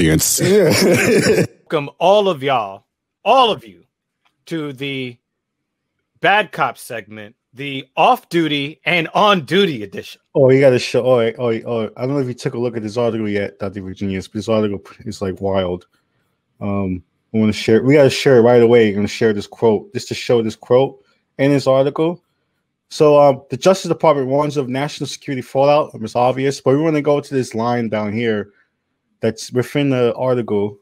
audience. Welcome all of y'all, all of you, to the Bad Cop segment, the off-duty and on-duty edition. Oh, you got to show. Oh, I don't know if you took a look at this article yet, Dr. Virginius, but this article is like wild. I want to share. We got to share it right away. I'm going to share this quote just to show this quote in this article. So the Justice Department warns of national security fallout. It's obvious, but we want to go to this line down here that's within the article.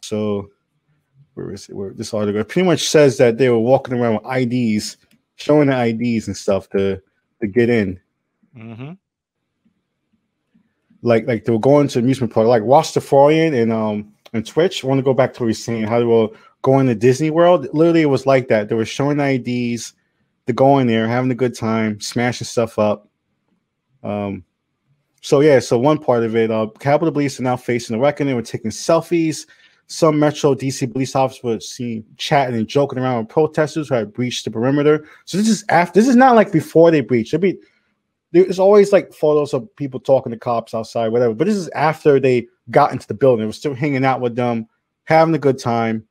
So where is it? Where this article? It pretty much says that they were walking around with IDs, showing the IDs and stuff to get in. Mm-hmm. Like they were going to amusement park, like Rastafarian and Twitch. I want to go back to what we were saying, how they were going to Disney World. Literally, it was like that. They were showing the IDs. To go in there, having a good time, smashing stuff up. So one part of it, Capitol Police are now facing a reckoning. We're taking selfies. Some Metro DC police officers were seen chatting and joking around with protesters who had breached the perimeter. So this is after. This is not like before they breached. There's always like photos of people talking to cops outside, whatever. But this is after they got into the building. They were still hanging out with them, having a good time.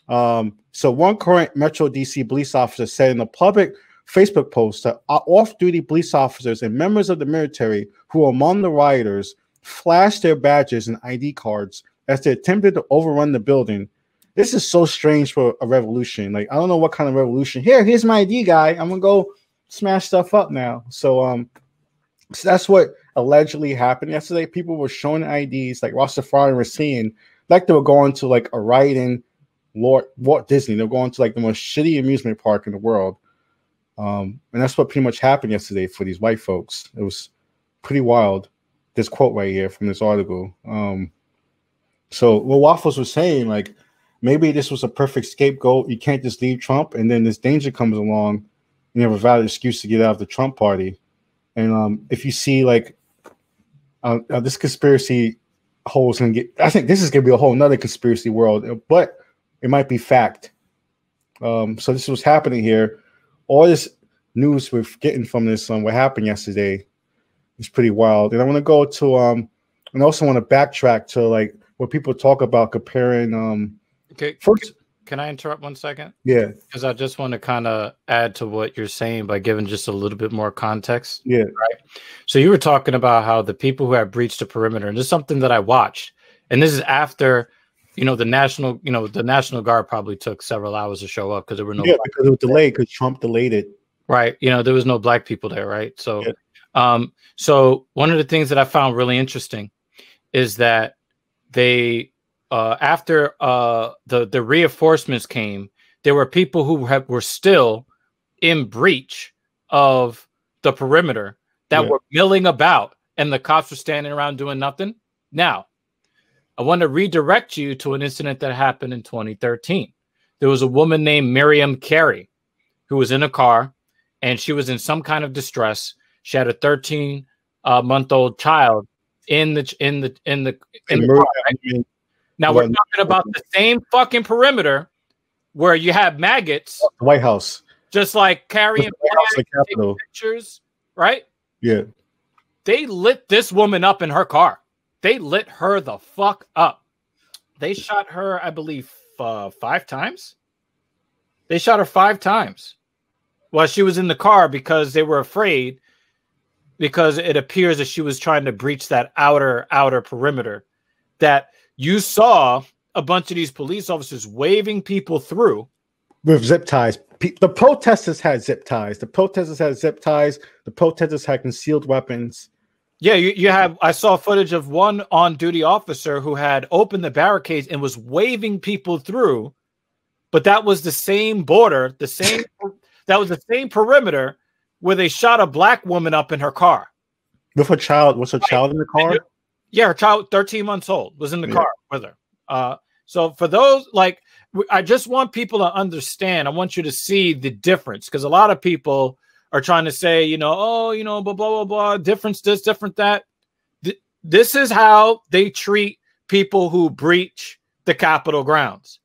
So one current Metro DC police officer said in a public Facebook post that off-duty police officers and members of the military who were among the rioters flashed their badges and ID cards as they attempted to overrun the building. This is so strange for a revolution. Like, I don't know what kind of revolution. Here's my ID guy. I'm gonna go smash stuff up now. So that's what allegedly happened yesterday. People were showing IDs, like Rastafari were seeing, like they were going to like a ride in Walt Disney. They're going to like the most shitty amusement park in the world. And that's what pretty much happened yesterday for these white folks. It was pretty wild. This quote right here from this article. So what Waffles was saying, like, maybe this was a perfect scapegoat. You can't just leave Trump, and then this danger comes along, and you have a valid excuse to get out of the Trump party. And if you see like this conspiracy hole's gonna get, I think this is gonna be a whole nother conspiracy world, but it might be fact. So this was happening here. All this news we're getting from this, what happened yesterday, is pretty wild. And I want to go to, and also want to backtrack to like what people talk about comparing. Okay, first, can I interrupt 1 second? Yeah, because I just want to kind of add to what you're saying by giving just a little bit more context. Yeah, right. So you were talking about how the people who have breached the perimeter, and this is something that I watched, and this is after. The National Guard probably took several hours to show up because there were no. Yeah, because it was delayed because Trump delayed it. Right. There was no black people there. Right. So, so one of the things that I found really interesting is that they, after the reinforcements came, there were people who were still in breach of the perimeter that were milling about, and the cops were standing around doing nothing. Now, I want to redirect you to an incident that happened in 2013. There was a woman named Miriam Carey who was in a car, and she was in some kind of distress. She had a 13-month-old child in the car. Right? Now we're talking about the same fucking perimeter where you have maggots. The White House, just like carrying pictures, right? Yeah, they lit this woman up in her car. They lit her the fuck up. They shot her, I believe, 5 times. They shot her 5 times while she was in the car because they were afraid, because it appears that she was trying to breach that outer perimeter. That you saw a bunch of these police officers waving people through with zip ties. The protesters had zip ties. The protesters had concealed weapons. Yeah, you have. I saw footage of one on-duty officer who had opened the barricades and was waving people through, but that was the same border, that was the same perimeter where they shot a black woman up in her car with her child. Was her child in the car? Yeah, her child, 13 months old, was in the car with her. So for those, like, I just want people to understand. I want you to see the difference, because a lot of people are trying to say, blah, blah, blah, blah, difference this, different that. This is how they treat people who breach the Capitol grounds.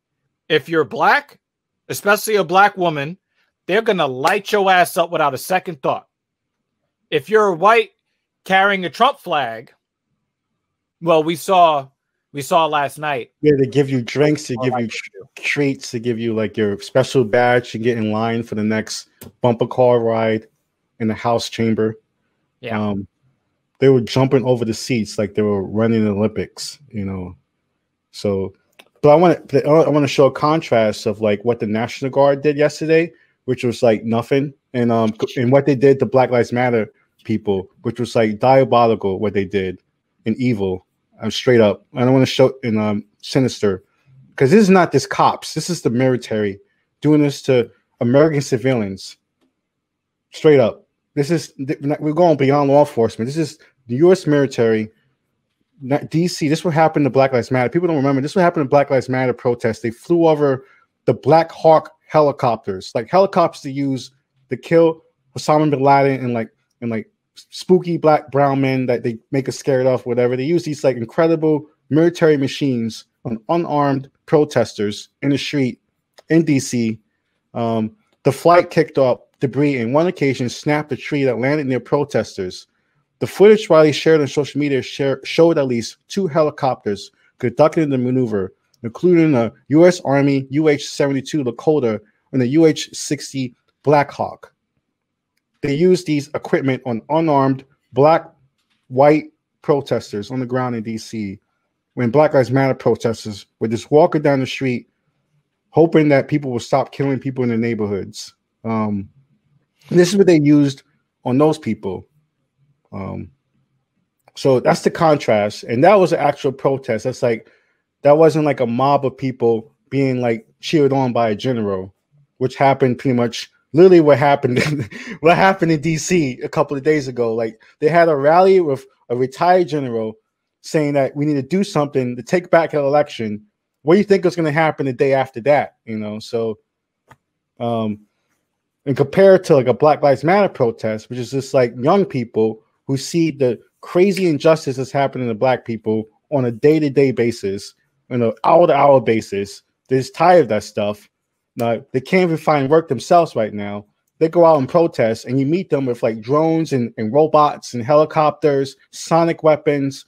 If you're black, especially a black woman, they're going to light your ass up without a second thought. If you're white carrying a Trump flag, Well, we saw last night. Yeah, they give you drinks, they give you treats, they give you like your special badge to get in line for the next bumper car ride in the House chamber. Yeah. They were jumping over the seats like they were running the Olympics, you know. So, but I want to show a contrast of like what the National Guard did yesterday, which was like nothing, and what they did to Black Lives Matter people, which was like diabolical what they did and evil. I'm straight up. I don't want to show in sinister, because this is not just cops. This is the military doing this to American civilians. Straight up. We're going beyond law enforcement. This is the U.S. military, not DC. This what happened to Black Lives Matter. People don't remember. This what happened to Black Lives Matter protests. They flew over the Black Hawk helicopters, like helicopters to use to kill Osama bin Laden and like spooky brown men that they make us scared of, whatever. They use these like incredible military machines on unarmed protesters in the street in DC. The flight kicked up debris and one occasion snapped a tree that landed near protesters. The footage widely shared on social media showed at least 2 helicopters conducting the maneuver, including the U.S. Army UH-72 Lakota and the UH-60 Black Hawk. They used these equipment on unarmed black, white protesters on the ground in D.C. when Black Lives Matter protesters were just walking down the street hoping that people will stop killing people in their neighborhoods. This is what they used on those people. So that's the contrast. And that was an actual protest. That wasn't like a mob of people being like cheered on by a general, which happened pretty much literally what happened in DC a couple of days ago. Like they had a rally with a retired general saying that we need to do something to take back an election. What do you think is going to happen the day after that? You know, so and compared to like a Black Lives Matter protest, which is just like young people who see the crazy injustice that's happening to Black people on a day-to-day basis, on an hour-to-hour basis. They're just tired of that stuff. Now, they can't even find work themselves right now. They go out and protest, and you meet them with like drones and robots and helicopters, sonic weapons,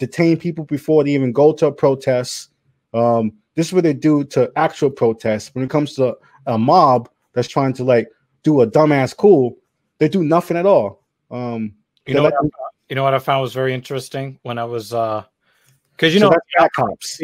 detain people before they even go to a protest. This is what they do to actual protests. When it comes to a mob that's trying to like do a dumbass coup, they do nothing at all. You know what I found was very interesting when I was because you know that's cops.